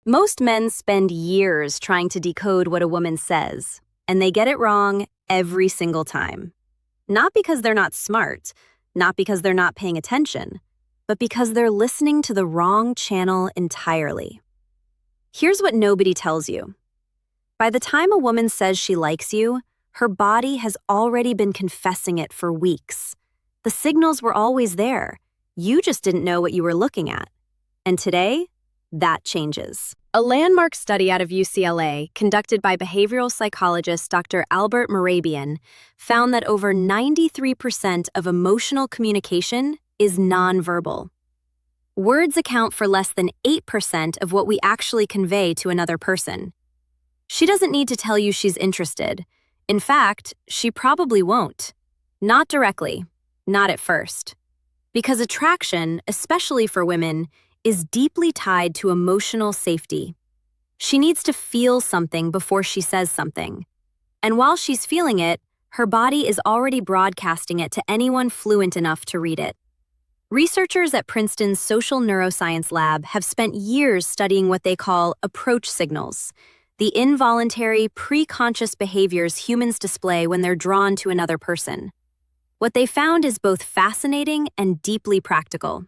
Most men spend years trying to decode what a woman says, and they get it wrong every single time. Not because they're not smart, not because they're not paying attention, but because they're listening to the wrong channel entirely. Here's what nobody tells you. By the time a woman says she likes you, her body has already been confessing it for weeks. The signals were always there. You just didn't know what you were looking at. And today, that changes. A landmark study out of UCLA, conducted by behavioral psychologist Dr. Albert Mehrabian, found that over 93% of emotional communication is nonverbal. Words account for less than 8% of what we actually convey to another person. She doesn't need to tell you she's interested. In fact, she probably won't. Not directly, not at first. Because attraction, especially for women, is deeply tied to emotional safety. She needs to feel something before she says something. And while she's feeling it, her body is already broadcasting it to anyone fluent enough to read it. Researchers at Princeton's Social Neuroscience Lab have spent years studying what they call approach signals, the involuntary, pre-conscious behaviors humans display when they're drawn to another person. What they found is both fascinating and deeply practical.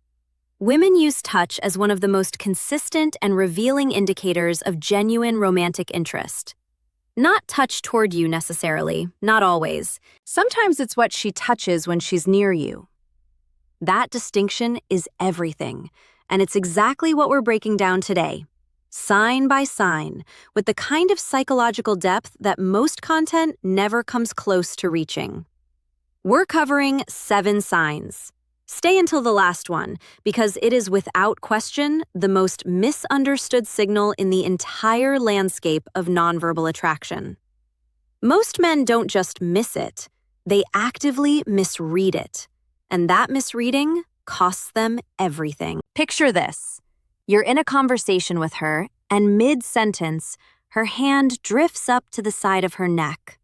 Women use touch as one of the most consistent and revealing indicators of genuine romantic interest. Not touch toward you necessarily, not always. Sometimes it's what she touches when she's near you. That distinction is everything, and it's exactly what we're breaking down today, sign by sign, with the kind of psychological depth that most content never comes close to reaching. We're covering 7 signs. Stay until the last one, because it is without question the most misunderstood signal in the entire landscape of nonverbal attraction. Most men don't just miss it, they actively misread it. And that misreading costs them everything. Picture this. You're in a conversation with her, and mid-sentence, her hand drifts up to the side of her neck.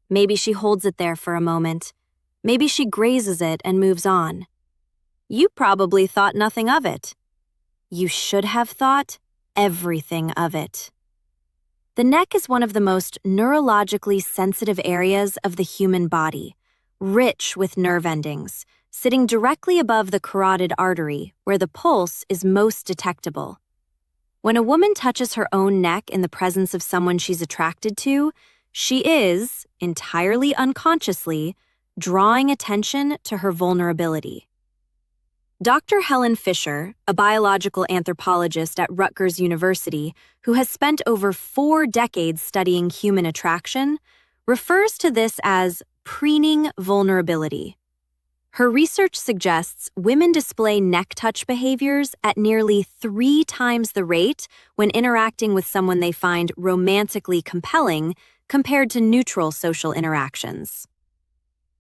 Maybe she holds it there for a moment. Maybe she grazes it and moves on. You probably thought nothing of it. You should have thought everything of it. The neck is one of the most neurologically sensitive areas of the human body, rich with nerve endings, sitting directly above the carotid artery, where the pulse is most detectable. When a woman touches her own neck in the presence of someone she's attracted to, she is, entirely unconsciously, drawing attention to her vulnerability. Dr. Helen Fisher, a biological anthropologist at Rutgers University who has spent over 4 decades studying human attraction, refers to this as preening vulnerability. Her research suggests women display neck touch behaviors at nearly 3 times the rate when interacting with someone they find romantically compelling compared to neutral social interactions.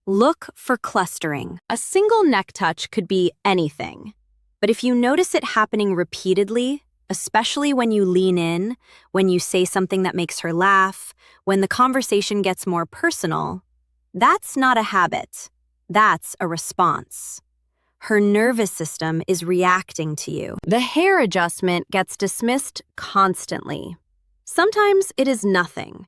Look for clustering. A single neck touch could be anything. But if you notice it happening repeatedly, especially when you lean in, when you say something that makes her laugh, when the conversation gets more personal, that's not a habit. That's a response. Her nervous system is reacting to you. The hair adjustment gets dismissed constantly. Sometimes it is nothing.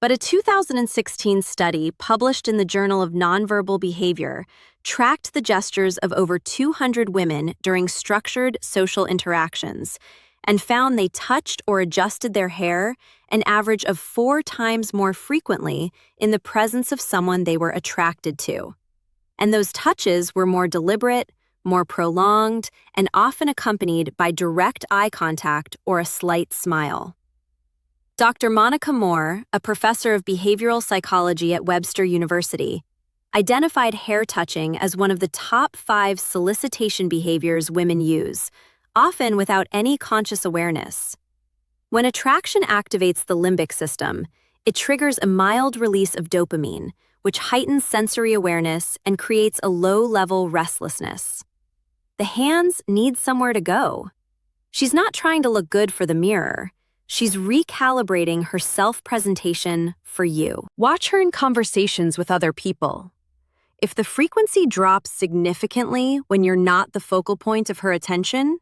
But a 2016 study published in the Journal of Nonverbal Behavior tracked the gestures of over 200 women during structured social interactions and found they touched or adjusted their hair an average of 4 times more frequently in the presence of someone they were attracted to. And those touches were more deliberate, more prolonged, and often accompanied by direct eye contact or a slight smile. Dr. Monica Moore, a professor of behavioral psychology at Webster University, identified hair touching as one of the top 5 solicitation behaviors women use, often without any conscious awareness. When attraction activates the limbic system, it triggers a mild release of dopamine, which heightens sensory awareness and creates a low-level restlessness. The hands need somewhere to go. She's not trying to look good for the mirror. She's recalibrating her self-presentation for you. Watch her in conversations with other people. If the frequency drops significantly when you're not the focal point of her attention,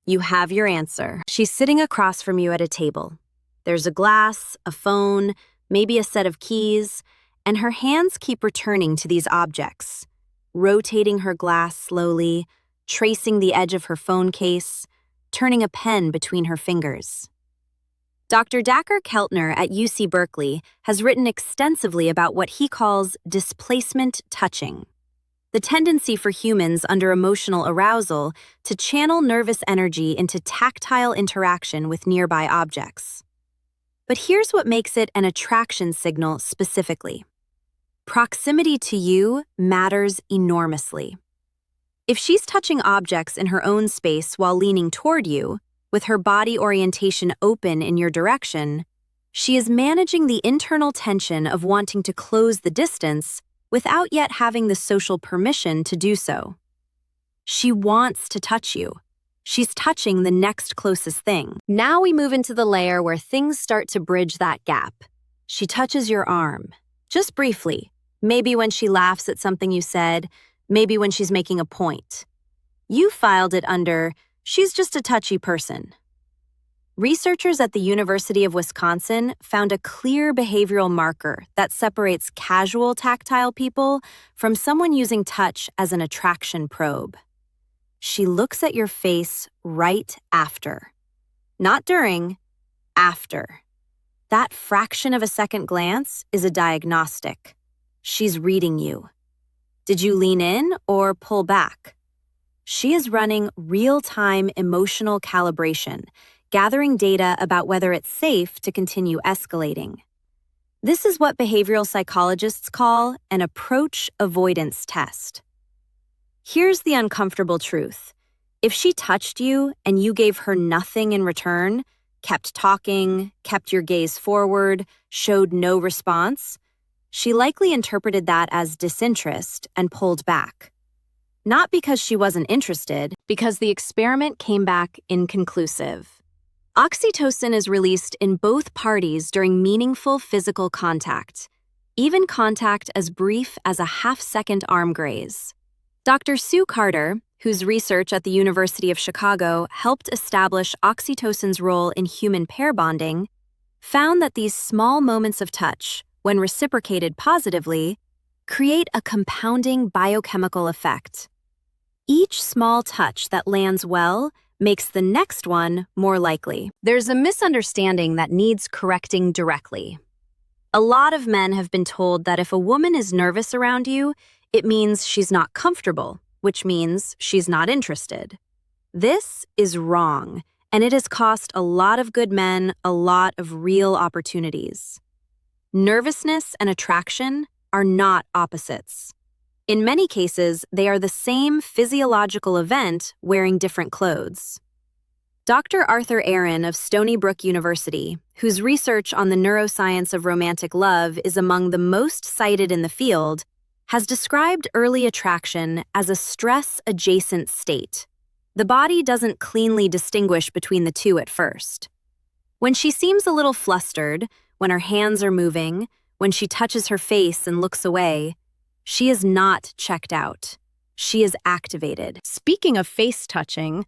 You have your answer. She's sitting across from you at a table. There's a glass, a phone, maybe a set of keys, and her hands keep returning to these objects, rotating her glass slowly, tracing the edge of her phone case, turning a pen between her fingers. Dr. Dacher Keltner at UC Berkeley has written extensively about what he calls displacement touching, the tendency for humans under emotional arousal to channel nervous energy into tactile interaction with nearby objects. But here's what makes it an attraction signal specifically. Proximity to you matters enormously. If she's touching objects in her own space while leaning toward you, with her body orientation open in your direction, she is managing the internal tension of wanting to close the distance without yet having the social permission to do so. She wants to touch you. She's touching the next closest thing. Now we move into the layer where things start to bridge that gap. She touches your arm, just briefly, maybe when she laughs at something you said, maybe when she's making a point. You filed it under, "She's just a touchy person." Researchers at the University of Wisconsin found a clear behavioral marker that separates casual tactile people from someone using touch as an attraction probe. She looks at your face right after. Not during, after. That fraction of a second glance is a diagnostic. She's reading you. Did you lean in or pull back? She is running real-time emotional calibration, gathering data about whether it's safe to continue escalating. This is what behavioral psychologists call an approach avoidance test. Here's the uncomfortable truth. If she touched you and you gave her nothing in return, kept talking, kept your gaze forward, showed no response, she likely interpreted that as disinterest and pulled back. Not because she wasn't interested, because the experiment came back inconclusive. Oxytocin is released in both parties during meaningful physical contact, even contact as brief as a half-second arm graze. Dr. Sue Carter, whose research at the University of Chicago helped establish oxytocin's role in human pair bonding, found that these small moments of touch, when reciprocated positively, create a compounding biochemical effect. Each small touch that lands well makes the next one more likely. There's a misunderstanding that needs correcting directly. A lot of men have been told that if a woman is nervous around you, it means she's not comfortable, which means she's not interested. This is wrong, and it has cost a lot of good men a lot of real opportunities. Nervousness and attraction are not opposites. In many cases, they are the same physiological event wearing different clothes. Dr. Arthur Aaron of Stony Brook University, whose research on the neuroscience of romantic love is among the most cited in the field, has described early attraction as a stress-adjacent state. The body doesn't cleanly distinguish between the two at first. When she seems a little flustered, when her hands are moving, when she touches her face and looks away, she is not checked out. She is activated. Speaking of face touching,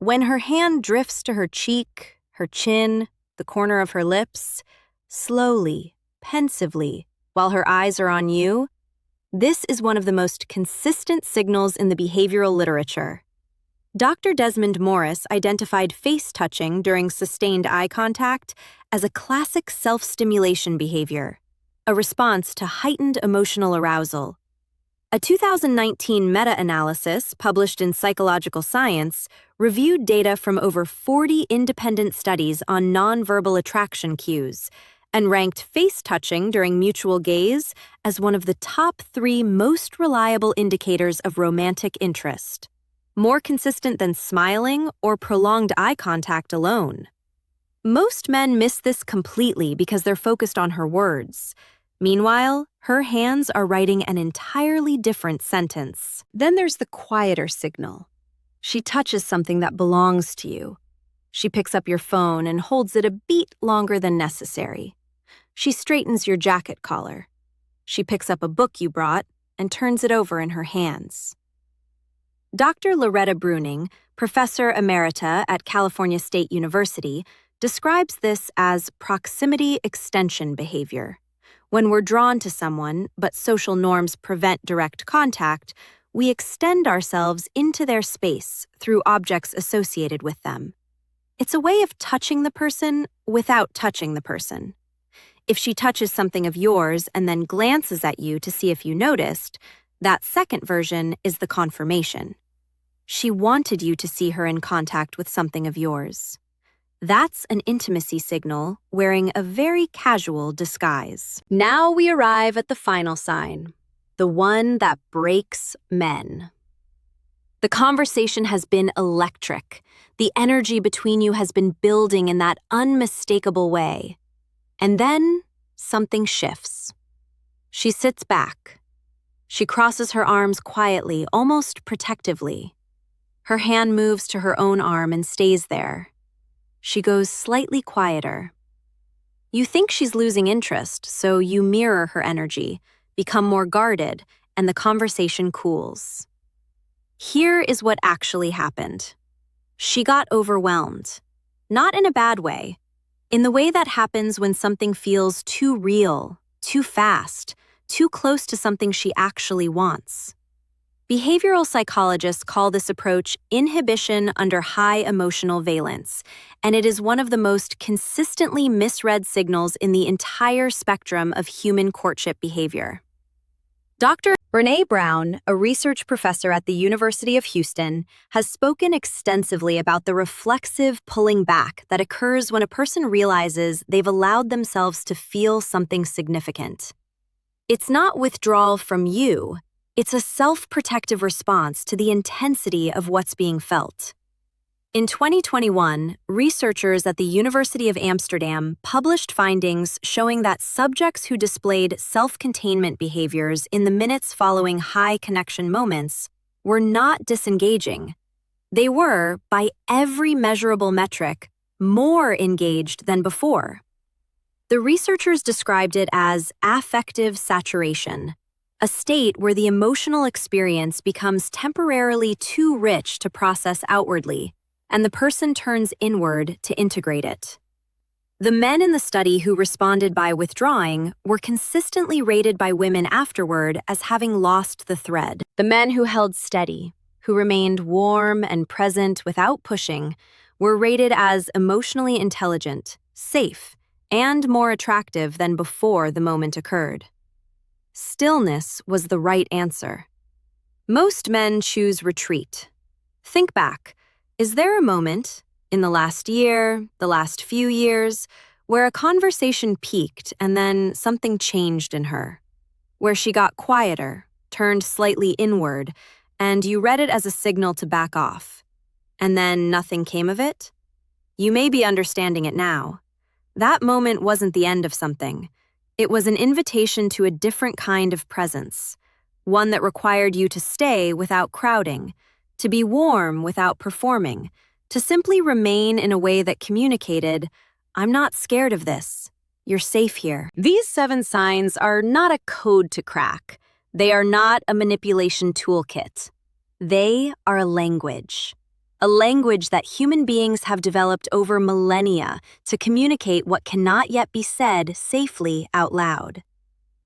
when her hand drifts to her cheek, her chin, the corner of her lips, slowly, pensively, while her eyes are on you, this is one of the most consistent signals in the behavioral literature. Dr. Desmond Morris identified face touching during sustained eye contact as a classic self-stimulation behavior, a response to heightened emotional arousal. A 2019 meta-analysis published in Psychological Science reviewed data from over 40 independent studies on nonverbal attraction cues and ranked face touching during mutual gaze as one of the top 3 most reliable indicators of romantic interest, more consistent than smiling or prolonged eye contact alone. Most men miss this completely because they're focused on her words. Meanwhile, her hands are writing an entirely different sentence. Then there's the quieter signal. She touches something that belongs to you. She picks up your phone and holds it a beat longer than necessary. She straightens your jacket collar. She picks up a book you brought and turns it over in her hands. Dr. Loretta Bruning, Professor Emerita at California State University describes this as proximity extension behavior. When we're drawn to someone, but social norms prevent direct contact, we extend ourselves into their space through objects associated with them. It's a way of touching the person without touching the person. If she touches something of yours and then glances at you to see if you noticed, that second version is the confirmation. She wanted you to see her in contact with something of yours. That's an intimacy signal wearing a very casual disguise. Now we arrive at the final sign, the one that breaks men. The conversation has been electric. The energy between you has been building in that unmistakable way. And then something shifts. She sits back. She crosses her arms quietly, almost protectively. Her hand moves to her own arm and stays there. She goes slightly quieter. You think she's losing interest, so you mirror her energy, become more guarded, and the conversation cools. Here is what actually happened. She got overwhelmed. Not in a bad way. In the way that happens when something feels too real, too fast, too close to something she actually wants. Behavioral psychologists call this approach inhibition under high emotional valence, and it is one of the most consistently misread signals in the entire spectrum of human courtship behavior. Dr. Brené Brown, a research professor at the University of Houston, has spoken extensively about the reflexive pulling back that occurs when a person realizes they've allowed themselves to feel something significant. It's not withdrawal from you. It's a self-protective response to the intensity of what's being felt. In 2021, researchers at the University of Amsterdam published findings showing that subjects who displayed self-containment behaviors in the minutes following high-connection moments were not disengaging. They were, by every measurable metric, more engaged than before. The researchers described it as affective saturation, a state where the emotional experience becomes temporarily too rich to process outwardly, and the person turns inward to integrate it. The men in the study who responded by withdrawing were consistently rated by women afterward as having lost the thread. The men who held steady, who remained warm and present without pushing, were rated as emotionally intelligent, safe, and more attractive than before the moment occurred. Stillness was the right answer. Most men choose retreat. Think back. Is there a moment, in the last year, the last few years, where a conversation peaked and then something changed in her? Where she got quieter, turned slightly inward, and you read it as a signal to back off? And then nothing came of it? You may be understanding it now. That moment wasn't the end of something. It was an invitation to a different kind of presence, one that required you to stay without crowding, to be warm without performing, to simply remain in a way that communicated, "I'm not scared of this. You're safe here." These 7 signs are not a code to crack. They are not a manipulation toolkit. They are a language that human beings have developed over millennia to communicate what cannot yet be said safely out loud.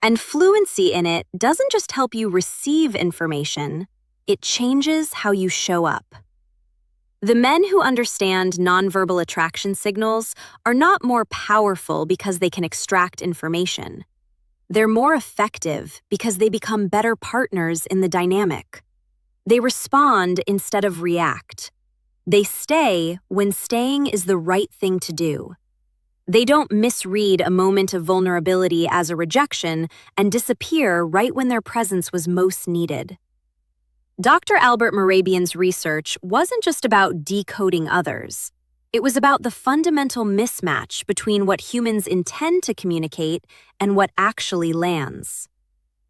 And fluency in it doesn't just help you receive information, it changes how you show up. The men who understand nonverbal attraction signals are not more powerful because they can extract information. They're more effective because they become better partners in the dynamic. They respond instead of react. They stay when staying is the right thing to do. They don't misread a moment of vulnerability as a rejection and disappear right when their presence was most needed. Dr. Albert Mehrabian's research wasn't just about decoding others. It was about the fundamental mismatch between what humans intend to communicate and what actually lands.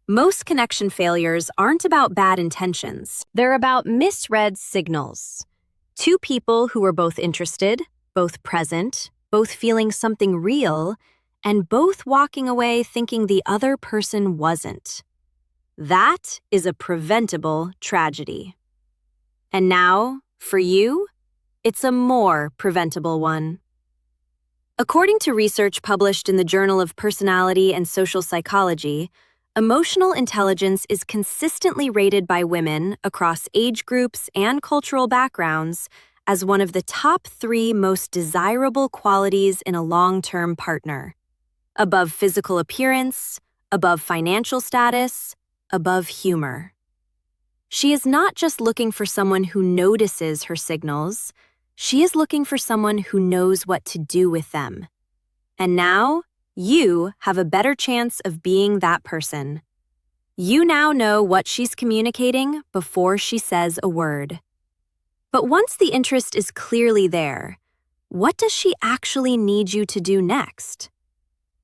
Most connection failures aren't about bad intentions. They're about misread signals. 2 people who were both interested, both present, both feeling something real, and both walking away thinking the other person wasn't. That is a preventable tragedy. And now, For you, it's a more preventable one. According to research published in the Journal of Personality and Social Psychology, emotional intelligence is consistently rated by women across age groups and cultural backgrounds as one of the top 3 most desirable qualities in a long-term partner. Above physical appearance, above financial status, above humor. She is not just looking for someone who notices her signals, she is looking for someone who knows what to do with them. And now, you have a better chance of being that person. You now know what she's communicating before she says a word. But once the interest is clearly there, what does she actually need you to do next?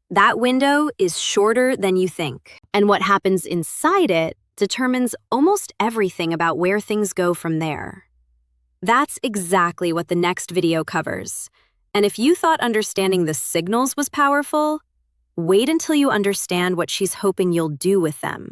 That window is shorter than you think, and what happens inside it determines almost everything about where things go from there. That's exactly what the next video covers. And if you thought understanding the signals was powerful, wait until you understand what she's hoping you'll do with them.